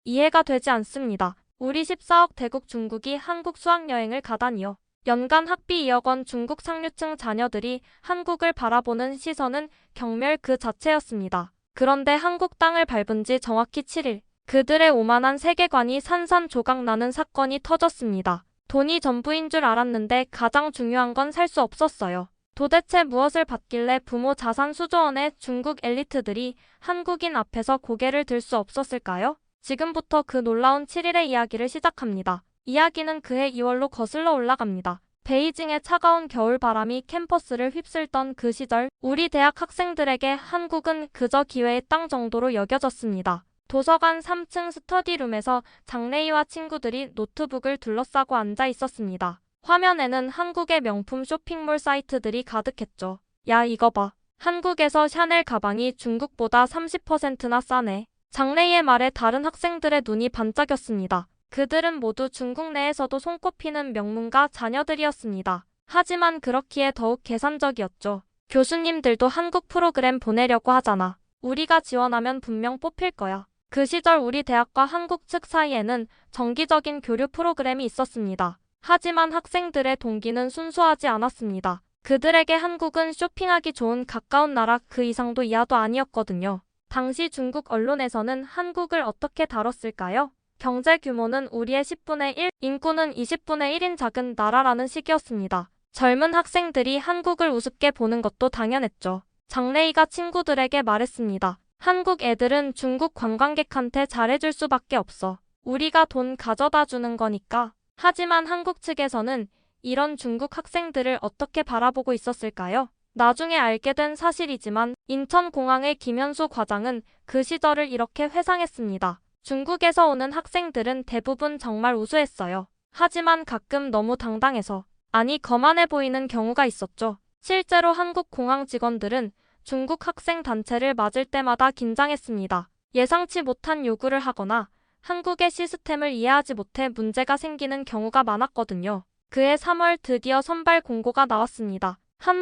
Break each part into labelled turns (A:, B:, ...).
A: 이해가 되지 않습니다. 우리 14억 대국 중국이 한국 수학여행을 가다니요. 연간 학비 2억 원 중국 상류층 자녀들이 한국을 바라보는 시선은 경멸 그 자체였습니다. 그런데 한국 땅을 밟은 지 정확히 7일, 그들의 오만한 세계관이 산산조각나는 사건이 터졌습니다. 돈이 전부인 줄 알았는데 가장 중요한 건 살 수 없었어요. 도대체 무엇을 받길래 부모 자산 수조 원의 중국 엘리트들이 한국인 앞에서 고개를 들 수 없었을까요? 지금부터 그 놀라운 7일의 이야기를 시작합니다. 이야기는 그해 2월로 거슬러 올라갑니다. 베이징의 차가운 겨울바람이 캠퍼스를 휩쓸던 그 시절, 우리 대학 학생들에게 한국은 그저 기회의 땅 정도로 여겨졌습니다. 도서관 3층 스터디룸에서 장래희와 친구들이 노트북을 둘러싸고 앉아 있었습니다. 화면에는 한국의 명품 쇼핑몰 사이트들이 가득했죠. 야, 이거 봐. 한국에서 샤넬 가방이 중국보다 30%나 싸네. 장래희의 말에 다른 학생들의 눈이 반짝였습니다. 그들은 모두 중국 내에서도 손꼽히는 명문가 자녀들이었습니다. 하지만 그렇기에 더욱 계산적이었죠. 교수님들도 한국 프로그램 보내려고 하잖아. 우리가 지원하면 분명 뽑힐 거야. 그 시절 우리 대학과 한국 측 사이에는 정기적인 교류 프로그램이 있었습니다. 하지만 학생들의 동기는 순수하지 않았습니다. 그들에게 한국은 쇼핑하기 좋은 가까운 나라 그 이상도 이하도 아니었거든요. 당시 중국 언론에서는 한국을 어떻게 다뤘을까요? 경제 규모는 우리의 10분의 1, 인구는 20분의 1인 작은 나라라는 식이었습니다. 젊은 학생들이 한국을 우습게 보는 것도 당연했죠. 장래희가 친구들에게 말했습니다. 한국 애들은 중국 관광객한테 잘해줄 수밖에 없어. 우리가 돈 가져다 주는 거니까. 하지만 한국 측에서는 이런 중국 학생들을 어떻게 바라보고 있었을까요? 나중에 알게 된 사실이지만 인천공항의 김현수 과장은 그 시절을 이렇게 회상했습니다. 중국에서 오는 학생들은 대부분 정말 우수했어요. 하지만 가끔 너무 당당해서, 아니 거만해 보이는 경우가 있었죠. 실제로 한국 공항 직원들은 중국 학생 단체를 맞을 때마다 긴장했습니다. 예상치 못한 요구를 하거나 한국의 시스템을 이해하지 못해 문제가 생기는 경우가 많았거든요. 그해 3월 드디어 선발 공고가 나왔습니다. 한-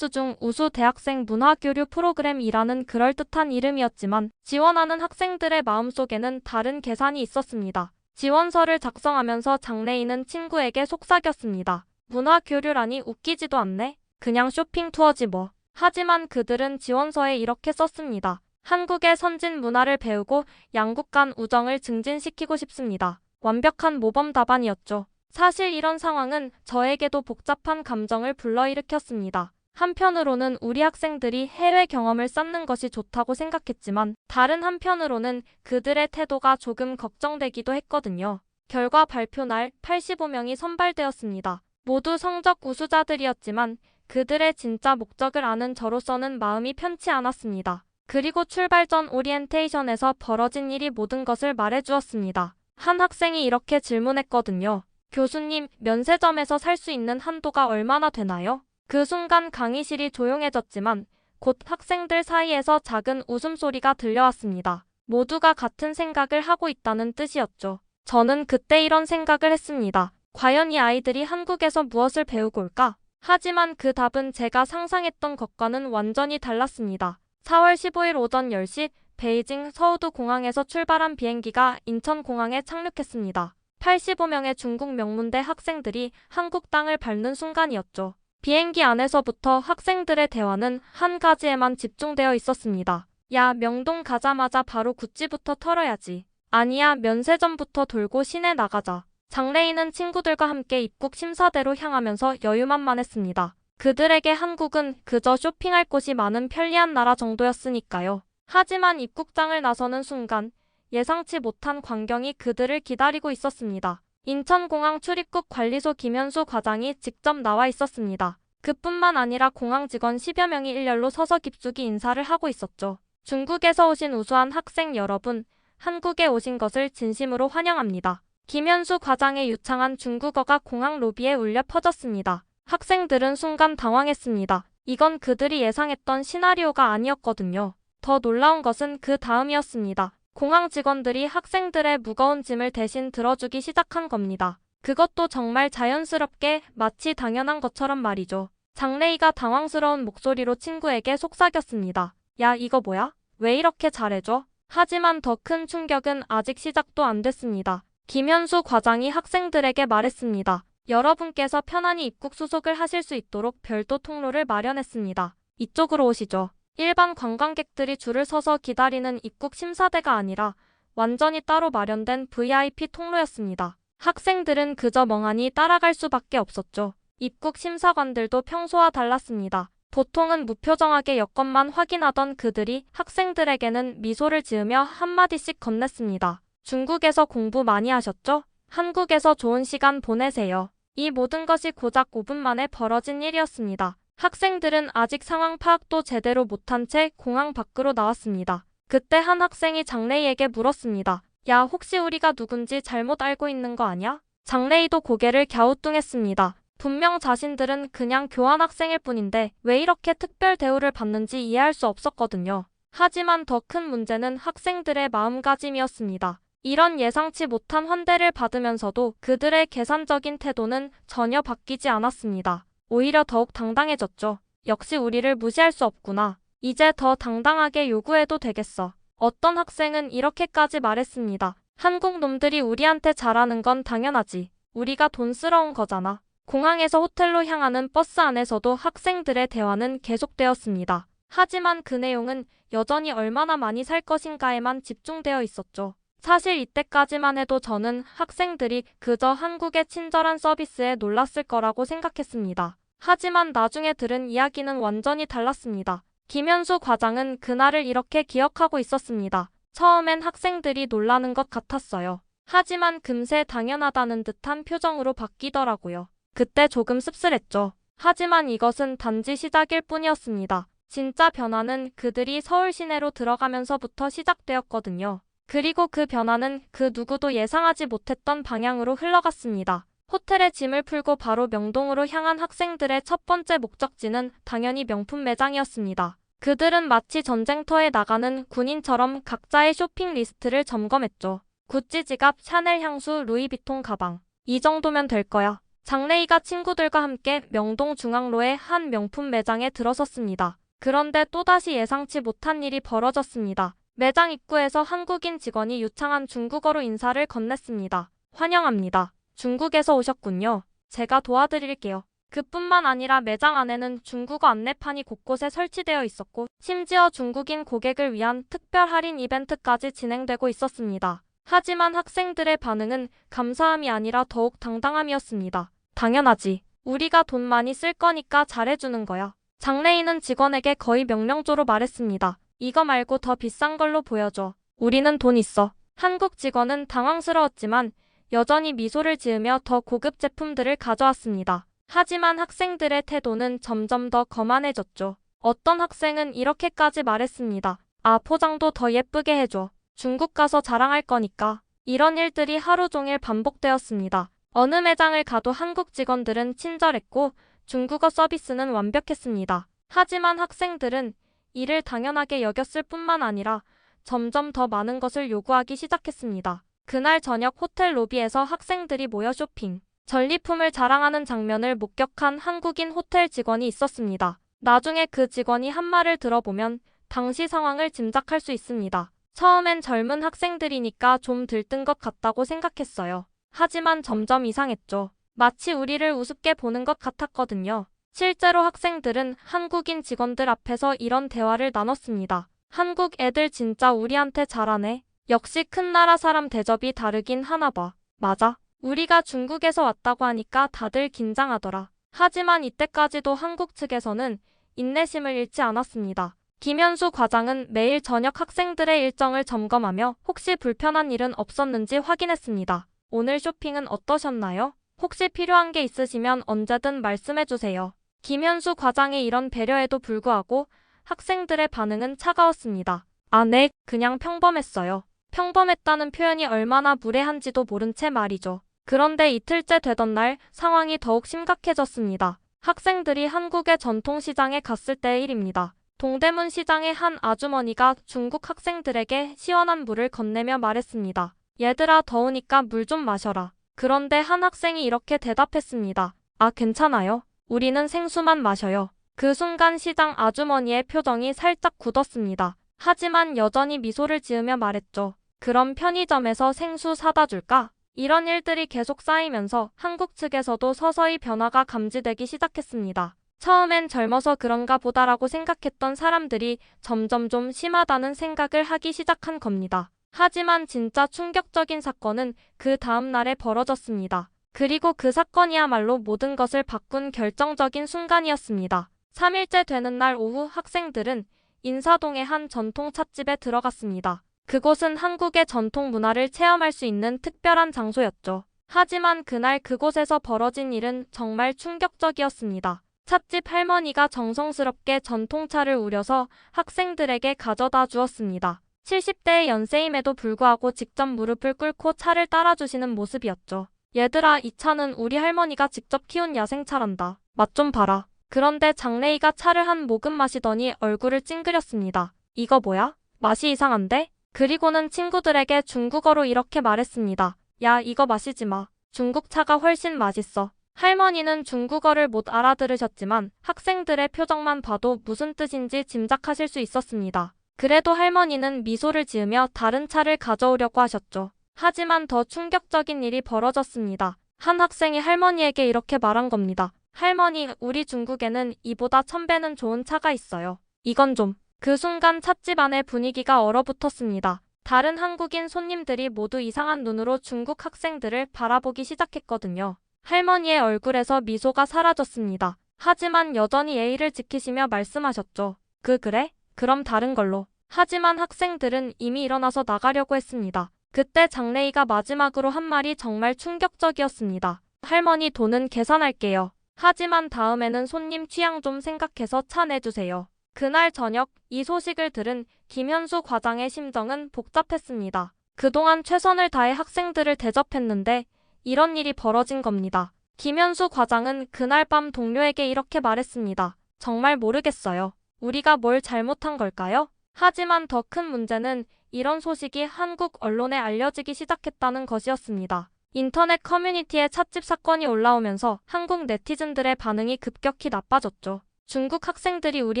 A: 중 우수 대학생 문화교류 프로그램이라는 그럴듯한 이름이었지만 지원하는 학생들의 마음속에는 다른 계산이 있었습니다. 지원서를 작성하면서 장래희는 친구에게 속삭였습니다. 문화교류라니 웃기지도 않네. 그냥 쇼핑 투어지 뭐. 하지만 그들은 지원서에 이렇게 썼습니다. 한국의 선진 문화를 배우고 양국 간 우정을 증진시키고 싶습니다. 완벽한 모범 답안이었죠. 사실 이런 상황은 저에게도 복잡한 감정을 불러일으켰습니다. 한편으로는 우리 학생들이 해외 경험을 쌓는 것이 좋다고 생각했지만 다른 한편으로는 그들의 태도가 조금 걱정되기도 했거든요. 결과 발표 날 85명이 선발되었습니다. 모두 성적 우수자들이었지만 그들의 진짜 목적을 아는 저로서는 마음이 편치 않았습니다. 그리고 출발 전 오리엔테이션에서 벌어진 일이 모든 것을 말해주었습니다. 한 학생이 이렇게 질문했거든요. 교수님, 면세점에서 살 수 있는 한도가 얼마나 되나요? 그 순간 강의실이 조용해졌지만 곧 학생들 사이에서 작은 웃음소리가 들려왔습니다. 모두가 같은 생각을 하고 있다는 뜻이었죠. 저는 그때 이런 생각을 했습니다. 과연 이 아이들이 한국에서 무엇을 배우고 올까? 하지만 그 답은 제가 상상했던 것과는 완전히 달랐습니다. 4월 15일 오전 10시 베이징 서우두 공항에서 출발한 비행기가 인천공항에 착륙했습니다. 85명의 중국 명문대 학생들이 한국 땅을 밟는 순간이었죠. 비행기 안에서부터 학생들의 대화는 한 가지에만 집중되어 있었습니다. 야, 명동 가자마자 바로 구찌부터 털어야지. 아니야, 면세점부터 돌고 시내 나가자. 장래희는 친구들과 함께 입국 심사대로 향하면서 여유만만했습니다. 그들에게 한국은 그저 쇼핑할 곳이 많은 편리한 나라 정도였으니까요. 하지만 입국장을 나서는 순간 예상치 못한 광경이 그들을 기다리고 있었습니다. 인천공항 출입국 관리소 김현수 과장이 직접 나와 있었습니다. 그뿐만 아니라 공항 직원 10여 명이 일렬로 서서 깊숙이 인사를 하고 있었죠. 중국에서 오신 우수한 학생 여러분, 한국에 오신 것을 진심으로 환영합니다. 김현수 과장의 유창한 중국어가 공항 로비에 울려 퍼졌습니다. 학생들은 순간 당황했습니다. 이건 그들이 예상했던 시나리오가 아니었거든요. 더 놀라운 것은 그 다음이었습니다. 공항 직원들이 학생들의 무거운 짐을 대신 들어주기 시작한 겁니다. 그것도 정말 자연스럽게 마치 당연한 것처럼 말이죠. 장래희가 당황스러운 목소리로 친구에게 속삭였습니다. 야, 이거 뭐야? 왜 이렇게 잘해줘? 하지만 더 큰 충격은 아직 시작도 안 됐습니다. 김현수 과장이 학생들에게 말했습니다. 여러분께서 편안히 입국 수속을 하실 수 있도록 별도 통로를 마련했습니다. 이쪽으로 오시죠. 일반 관광객들이 줄을 서서 기다리는 입국 심사대가 아니라 완전히 따로 마련된 VIP 통로였습니다. 학생들은 그저 멍하니 따라갈 수밖에 없었죠. 입국 심사관들도 평소와 달랐습니다. 보통은 무표정하게 여권만 확인하던 그들이 학생들에게는 미소를 지으며 한마디씩 건넸습니다. 중국에서 공부 많이 하셨죠? 한국에서 좋은 시간 보내세요. 이 모든 것이 고작 5분 만에 벌어진 일이었습니다. 학생들은 아직 상황 파악도 제대로 못한 채 공항 밖으로 나왔습니다. 그때 한 학생이 장래희에게 물었습니다. 야, 혹시 우리가 누군지 잘못 알고 있는 거 아냐? 장래희도 고개를 갸우뚱했습니다. 분명 자신들은 그냥 교환학생일 뿐인데 왜 이렇게 특별 대우를 받는지 이해할 수 없었거든요. 하지만 더 큰 문제는 학생들의 마음가짐이었습니다. 이런 예상치 못한 환대를 받으면서도 그들의 계산적인 태도는 전혀 바뀌지 않았습니다. 오히려 더욱 당당해졌죠. 역시 우리를 무시할 수 없구나. 이제 더 당당하게 요구해도 되겠어. 어떤 학생은 이렇게까지 말했습니다. 한국 놈들이 우리한테 잘하는 건 당연하지. 우리가 돈스러운 거잖아. 공항에서 호텔로 향하는 버스 안에서도 학생들의 대화는 계속되었습니다. 하지만 그 내용은 여전히 얼마나 많이 살 것인가에만 집중되어 있었죠. 사실 이때까지만 해도 저는 학생들이 그저 한국의 친절한 서비스에 놀랐을 거라고 생각했습니다. 하지만 나중에 들은 이야기는 완전히 달랐습니다. 김현수 과장은 그날을 이렇게 기억하고 있었습니다. 처음엔 학생들이 놀라는 것 같았어요. 하지만 금세 당연하다는 듯한 표정으로 바뀌더라고요. 그때 조금 씁쓸했죠. 하지만 이것은 단지 시작일 뿐이었습니다. 진짜 변화는 그들이 서울 시내로 들어가면서부터 시작되었거든요. 그리고 그 변화는 그 누구도 예상하지 못했던 방향으로 흘러갔습니다. 호텔에 짐을 풀고 바로 명동으로 향한 학생들의 첫 번째 목적지는 당연히 명품 매장이었습니다. 그들은 마치 전쟁터에 나가는 군인처럼 각자의 쇼핑 리스트를 점검했죠. 구찌 지갑, 샤넬 향수, 루이비통 가방. 이 정도면 될 거야. 장래희가 친구들과 함께 명동 중앙로의 한 명품 매장에 들어섰습니다. 그런데 또다시 예상치 못한 일이 벌어졌습니다. 매장 입구에서 한국인 직원이 유창한 중국어로 인사를 건넸습니다. 환영합니다. 중국에서 오셨군요. 제가 도와드릴게요. 그뿐만 아니라 매장 안에는 중국어 안내판이 곳곳에 설치되어 있었고 심지어 중국인 고객을 위한 특별 할인 이벤트까지 진행되고 있었습니다. 하지만 학생들의 반응은 감사함이 아니라 더욱 당당함이었습니다. 당연하지. 우리가 돈 많이 쓸 거니까 잘해주는 거야. 장래희는 직원에게 거의 명령조로 말했습니다. 이거 말고 더 비싼 걸로 보여줘. 우리는 돈 있어. 한국 직원은 당황스러웠지만 여전히 미소를 지으며 더 고급 제품들을 가져왔습니다. 하지만 학생들의 태도는 점점 더 거만해졌죠. 어떤 학생은 이렇게까지 말했습니다. 아, 포장도 더 예쁘게 해줘. 중국 가서 자랑할 거니까. 이런 일들이 하루 종일 반복되었습니다. 어느 매장을 가도 한국 직원들은 친절했고 중국어 서비스는 완벽했습니다. 하지만 학생들은 이를 당연하게 여겼을 뿐만 아니라 점점 더 많은 것을 요구하기 시작했습니다. 그날 저녁 호텔 로비에서 학생들이 모여 쇼핑, 전리품을 자랑하는 장면을 목격한 한국인 호텔 직원이 있었습니다. 나중에 그 직원이 한 말을 들어보면 당시 상황을 짐작할 수 있습니다. 처음엔 젊은 학생들이니까 좀 들뜬 것 같다고 생각했어요. 하지만 점점 이상했죠. 마치 우리를 우습게 보는 것 같았거든요. 실제로 학생들은 한국인 직원들 앞에서 이런 대화를 나눴습니다. 한국 애들 진짜 우리한테 잘하네. 역시 큰 나라 사람 대접이 다르긴 하나 봐. 맞아. 우리가 중국에서 왔다고 하니까 다들 긴장하더라. 하지만 이때까지도 한국 측에서는 인내심을 잃지 않았습니다. 김현수 과장은 매일 저녁 학생들의 일정을 점검하며 혹시 불편한 일은 없었는지 확인했습니다. 오늘 쇼핑은 어떠셨나요? 혹시 필요한 게 있으시면 언제든 말씀해주세요. 김현수 과장의 이런 배려에도 불구하고 학생들의 반응은 차가웠습니다. 아, 네, 그냥 평범했어요. 평범했다는 표현이 얼마나 무례한지도 모른 채 말이죠. 그런데 이틀째 되던 날 상황이 더욱 심각해졌습니다. 학생들이 한국의 전통시장에 갔을 때의 일입니다. 동대문 시장의 한 아주머니가 중국 학생들에게 시원한 물을 건네며 말했습니다. 얘들아, 더우니까 물 좀 마셔라. 그런데 한 학생이 이렇게 대답했습니다. 아, 괜찮아요. 우리는 생수만 마셔요. 그 순간 시장 아주머니의 표정이 살짝 굳었습니다. 하지만 여전히 미소를 지으며 말했죠. 그럼 편의점에서 생수 사다 줄까? 이런 일들이 계속 쌓이면서 한국 측에서도 서서히 변화가 감지되기 시작했습니다. 처음엔 젊어서 그런가 보다라고 생각했던 사람들이 점점 좀 심하다는 생각을 하기 시작한 겁니다. 하지만 진짜 충격적인 사건은 그 다음 날에 벌어졌습니다. 그리고 그 사건이야말로 모든 것을 바꾼 결정적인 순간이었습니다. 3일째 되는 날 오후 학생들은 인사동의 한 전통 찻집에 들어갔습니다. 그곳은 한국의 전통 문화를 체험할 수 있는 특별한 장소였죠. 하지만 그날 그곳에서 벌어진 일은 정말 충격적이었습니다. 찻집 할머니가 정성스럽게 전통차를 우려서 학생들에게 가져다 주었습니다. 70대의 연세임에도 불구하고 직접 무릎을 꿇고 차를 따라주시는 모습이었죠. 얘들아, 이 차는 우리 할머니가 직접 키운 야생차란다. 맛 좀 봐라. 그런데 장래희가 차를 한 모금 마시더니 얼굴을 찡그렸습니다. 이거 뭐야? 맛이 이상한데? 그리고는 친구들에게 중국어로 이렇게 말했습니다. 야, 이거 마시지 마. 중국 차가 훨씬 맛있어. 할머니는 중국어를 못 알아들으셨지만 학생들의 표정만 봐도 무슨 뜻인지 짐작하실 수 있었습니다. 그래도 할머니는 미소를 지으며 다른 차를 가져오려고 하셨죠. 하지만 더 충격적인 일이 벌어졌습니다. 한 학생이 할머니에게 이렇게 말한 겁니다. 할머니, 우리 중국에는 이보다 1000배는 좋은 차가 있어요. 이건 좀. 그 순간 찻집 안의 분위기가 얼어붙었습니다. 다른 한국인 손님들이 모두 이상한 눈으로 중국 학생들을 바라보기 시작했거든요. 할머니의 얼굴에서 미소가 사라졌습니다. 하지만 여전히 예의를 지키시며 말씀하셨죠. 그래? 그럼 다른 걸로. 하지만 학생들은 이미 일어나서 나가려고 했습니다. 그때 장래희가 마지막으로 한 말이 정말 충격적이었습니다. 할머니, 돈은 계산할게요. 하지만 다음에는 손님 취향 좀 생각해서 차 내주세요. 그날 저녁 이 소식을 들은 김현수 과장의 심정은 복잡했습니다. 그동안 최선을 다해 학생들을 대접했는데 이런 일이 벌어진 겁니다. 김현수 과장은 그날 밤 동료에게 이렇게 말했습니다. 정말 모르겠어요. 우리가 뭘 잘못한 걸까요? 하지만 더 큰 문제는 이런 소식이 한국 언론에 알려지기 시작했다는 것이었습니다. 인터넷 커뮤니티에 찻집 사건이 올라오면서 한국 네티즌들의 반응이 급격히 나빠졌죠. 중국 학생들이 우리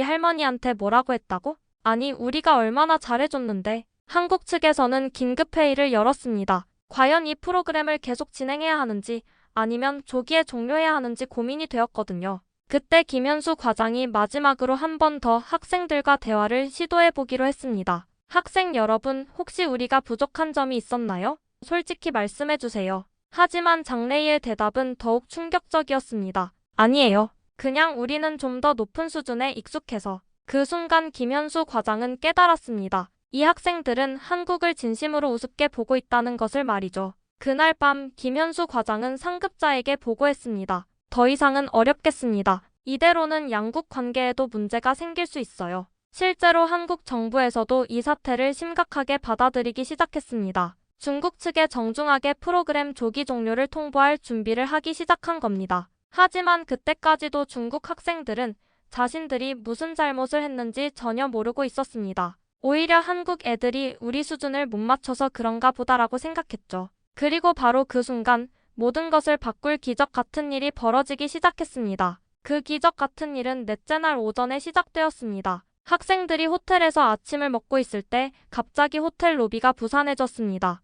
A: 할머니한테 뭐라고 했다고? 아니, 우리가 얼마나 잘해줬는데. 한국 측에서는 긴급회의를 열었습니다. 과연 이 프로그램을 계속 진행해야 하는지 아니면 조기에 종료해야 하는지 고민이 되었거든요. 그때 김현수 과장이 마지막으로 한 번 더 학생들과 대화를 시도해보기로 했습니다. 학생 여러분, 혹시 우리가 부족한 점이 있었나요? 솔직히 말씀해주세요. 하지만 장래희의 대답은 더욱 충격적이었습니다. 아니에요. 그냥 우리는 좀 더 높은 수준에 익숙해서. 그 순간 김현수 과장은 깨달았습니다. 이 학생들은 한국을 진심으로 우습게 보고 있다는 것을 말이죠. 그날 밤 김현수 과장은 상급자에게 보고했습니다. 더 이상은 어렵겠습니다. 이대로는 양국 관계에도 문제가 생길 수 있어요. 실제로 한국 정부에서도 이 사태를 심각하게 받아들이기 시작했습니다. 중국 측에 정중하게 프로그램 조기 종료를 통보할 준비를 하기 시작한 겁니다. 하지만 그때까지도 중국 학생들은 자신들이 무슨 잘못을 했는지 전혀 모르고 있었습니다. 오히려 한국 애들이 우리 수준을 못 맞춰서 그런가 보다라고 생각했죠. 그리고 바로 그 순간 모든 것을 바꿀 기적 같은 일이 벌어지기 시작했습니다. 그 기적 같은 일은 넷째 날 오전에 시작되었습니다. 학생들이 호텔에서 아침을 먹고 있을 때 갑자기 호텔 로비가 부산해졌습니다.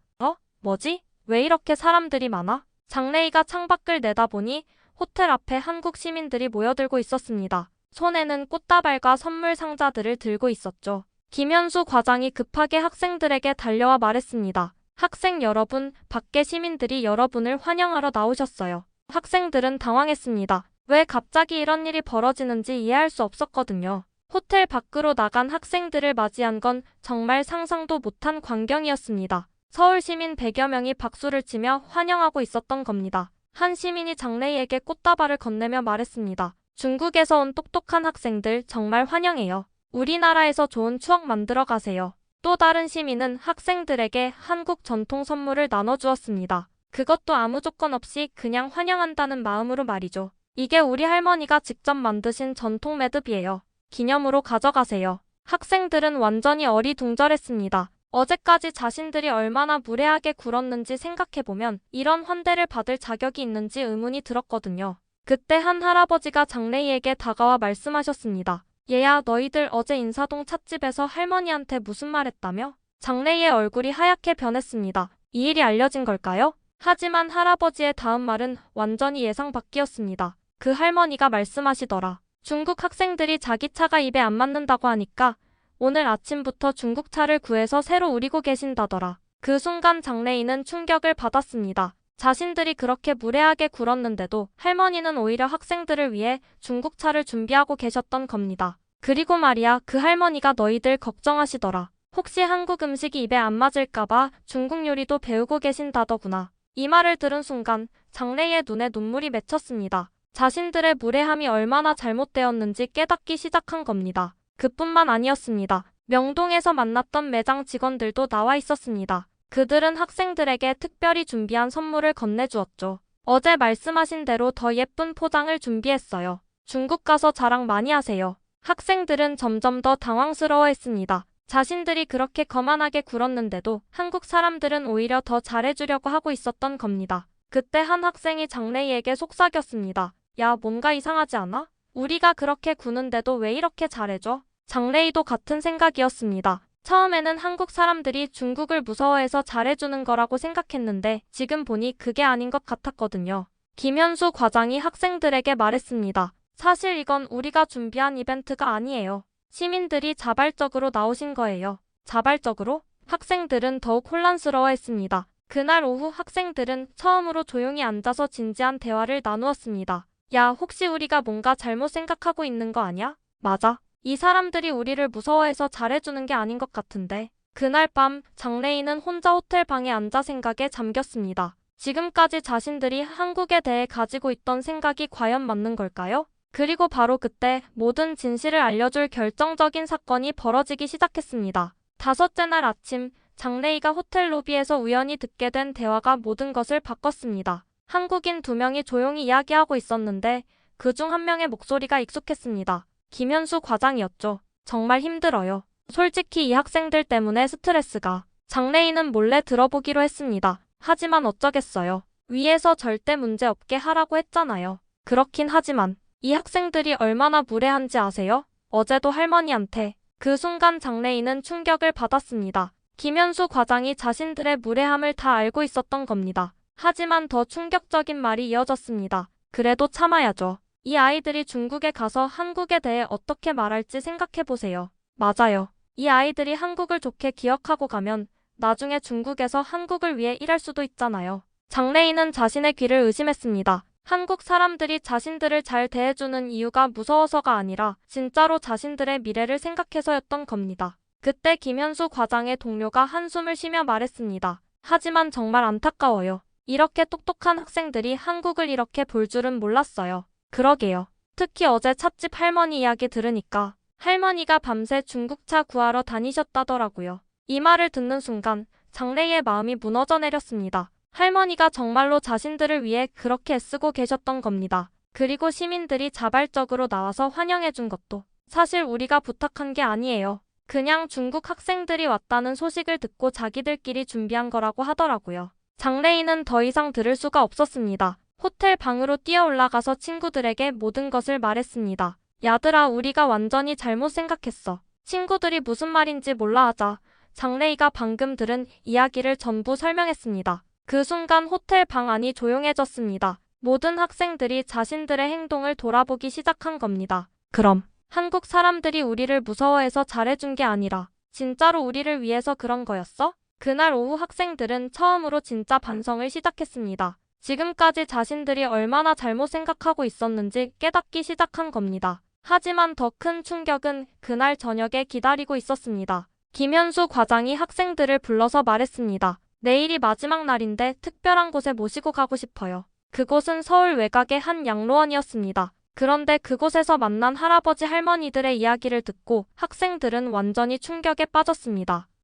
A: 뭐지? 왜 이렇게 사람들이 많아? 장래희가 창밖을 내다보니 호텔 앞에 한국 시민들이 모여들고 있었습니다. 손에는 꽃다발과 선물 상자들을 들고 있었죠. 김현수 과장이 급하게 학생들에게 달려와 말했습니다. 학생 여러분, 밖에 시민들이 여러분을 환영하러 나오셨어요. 학생들은 당황했습니다. 왜 갑자기 이런 일이 벌어지는지 이해할 수 없었거든요. 호텔 밖으로 나간 학생들을 맞이한 건 정말 상상도 못한 광경이었습니다. 서울 시민 100여 명이 박수를 치며 환영하고 있었던 겁니다. 한 시민이 장래희에게 꽃다발을 건네며 말했습니다. 중국에서 온 똑똑한 학생들 정말 환영해요. 우리나라에서 좋은 추억 만들어 가세요. 또 다른 시민은 학생들에게 한국 전통 선물을 나눠주었습니다. 그것도 아무 조건 없이 그냥 환영한다는 마음으로 말이죠. 이게 우리 할머니가 직접 만드신 전통 매듭이에요. 기념으로 가져가세요. 학생들은 완전히 어리둥절했습니다. 어제까지 자신들이 얼마나 무례하게 굴었는지 생각해보면 이런 환대를 받을 자격이 있는지 의문이 들었거든요. 그때 한 할아버지가 장래희에게 다가와 말씀하셨습니다. 얘야, 너희들 어제 인사동 찻집에서 할머니한테 무슨 말 했다며? 장래희의 얼굴이 하얗게 변했습니다. 이 일이 알려진 걸까요? 하지만 할아버지의 다음 말은 완전히 예상 밖이었습니다. 그 할머니가 말씀하시더라. 중국 학생들이 자기 차가 입에 안 맞는다고 하니까 오늘 아침부터 중국 차를 구해서 새로 우리고 계신다더라. 그 순간 장래희는 충격을 받았습니다. 자신들이 그렇게 무례하게 굴었는데도 할머니는 오히려 학생들을 위해 중국차를 준비하고 계셨던 겁니다. 그리고 말이야, 그 할머니가 너희들 걱정하시더라. 혹시 한국 음식이 입에 안 맞을까봐 중국 요리도 배우고 계신다더구나. 이 말을 들은 순간 장래희의 눈에 눈물이 맺혔습니다. 자신들의 무례함이 얼마나 잘못되었는지 깨닫기 시작한 겁니다. 그뿐만 아니었습니다. 명동에서 만났던 매장 직원들도 나와 있었습니다. 그들은 학생들에게 특별히 준비한 선물을 건네주었죠. 어제 말씀하신 대로 더 예쁜 포장을 준비했어요. 중국 가서 자랑 많이 하세요. 학생들은 점점 더 당황스러워했습니다. 자신들이 그렇게 거만하게 굴었는데도 한국 사람들은 오히려 더 잘해주려고 하고 있었던 겁니다. 그때 한 학생이 장래희에게 속삭였습니다. 야, 뭔가 이상하지 않아? 우리가 그렇게 구는데도 왜 이렇게 잘해줘? 장래희도 같은 생각이었습니다. 처음에는 한국 사람들이 중국을 무서워해서 잘해주는 거라고 생각했는데 지금 보니 그게 아닌 것 같았거든요. 김현수 과장이 학생들에게 말했습니다. 사실 이건 우리가 준비한 이벤트가 아니에요. 시민들이 자발적으로 나오신 거예요. 자발적으로? 학생들은 더욱 혼란스러워했습니다. 그날 오후 학생들은 처음으로 조용히 앉아서 진지한 대화를 나누었습니다. 야, 혹시 우리가 뭔가 잘못 생각하고 있는 거 아니야? 맞아. 이 사람들이 우리를 무서워해서 잘해주는 게 아닌 것 같은데. 그날 밤 장래희는 혼자 호텔 방에 앉아 생각에 잠겼습니다. 지금까지 자신들이 한국에 대해 가지고 있던 생각이 과연 맞는 걸까요? 그리고 바로 그때 모든 진실을 알려줄 결정적인 사건이 벌어지기 시작했습니다. 다섯째 날 아침 장래희가 호텔 로비에서 우연히 듣게 된 대화가 모든 것을 바꿨습니다. 한국인 2명이 조용히 이야기하고 있었는데 그중 한 명의 목소리가 익숙했습니다. 김현수 과장이었죠. 정말 힘들어요. 솔직히 이 학생들 때문에 스트레스가. 장래희는 몰래 들어보기로 했습니다. 하지만 어쩌겠어요. 위에서 절대 문제 없게 하라고 했잖아요. 그렇긴 하지만 이 학생들이 얼마나 무례한지 아세요? 어제도 할머니한테. 그 순간 장래희는 충격을 받았습니다. 김현수 과장이 자신들의 무례함을 다 알고 있었던 겁니다. 하지만 더 충격적인 말이 이어졌습니다. 그래도 참아야죠. 이 아이들이 중국에 가서 한국에 대해 어떻게 말할지 생각해보세요. 맞아요. 이 아이들이 한국을 좋게 기억하고 가면 나중에 중국에서 한국을 위해 일할 수도 있잖아요. 장래희는 자신의 귀를 의심했습니다. 한국 사람들이 자신들을 잘 대해주는 이유가 무서워서가 아니라 진짜로 자신들의 미래를 생각해서였던 겁니다. 그때 김현수 과장의 동료가 한숨을 쉬며 말했습니다. 하지만 정말 안타까워요. 이렇게 똑똑한 학생들이 한국을 이렇게 볼 줄은 몰랐어요. 그러게요. 특히 어제 찻집 할머니 이야기 들으니까 할머니가 밤새 중국차 구하러 다니셨다더라고요. 이 말을 듣는 순간 장래희의 마음이 무너져 내렸습니다. 할머니가 정말로 자신들을 위해 그렇게 애쓰고 계셨던 겁니다. 그리고 시민들이 자발적으로 나와서 환영해준 것도 사실 우리가 부탁한 게 아니에요. 그냥 중국 학생들이 왔다는 소식을 듣고 자기들끼리 준비한 거라고 하더라고요. 장래희는 더 이상 들을 수가 없었습니다. 호텔 방으로 뛰어 올라가서 친구들에게 모든 것을 말했습니다. 야들아, 우리가 완전히 잘못 생각했어. 친구들이 무슨 말인지 몰라 하자 장래희가 방금 들은 이야기를 전부 설명했습니다. 그 순간 호텔 방 안이 조용해졌습니다. 모든 학생들이 자신들의 행동을 돌아보기 시작한 겁니다. 그럼 한국 사람들이 우리를 무서워해서 잘해준 게 아니라 진짜로 우리를 위해서 그런 거였어? 그날 오후 학생들은 처음으로 진짜 반성을 시작했습니다. 지금까지 자신들이 얼마나 잘못 생각하고 있었는지 깨닫기 시작한 겁니다. 하지만 더 큰 충격은 그날 저녁에 기다리고 있었습니다. 김현수 과장이 학생들을 불러서 말했습니다. 내일이 마지막 날인데 특별한 곳에 모시고 가고 싶어요. 그곳은 서울 외곽의 한 양로원이었습니다. 그런데 그곳에서 만난 할아버지 할머니들의 이야기를 듣고 학생들은 완전히 충격에 빠졌습니다.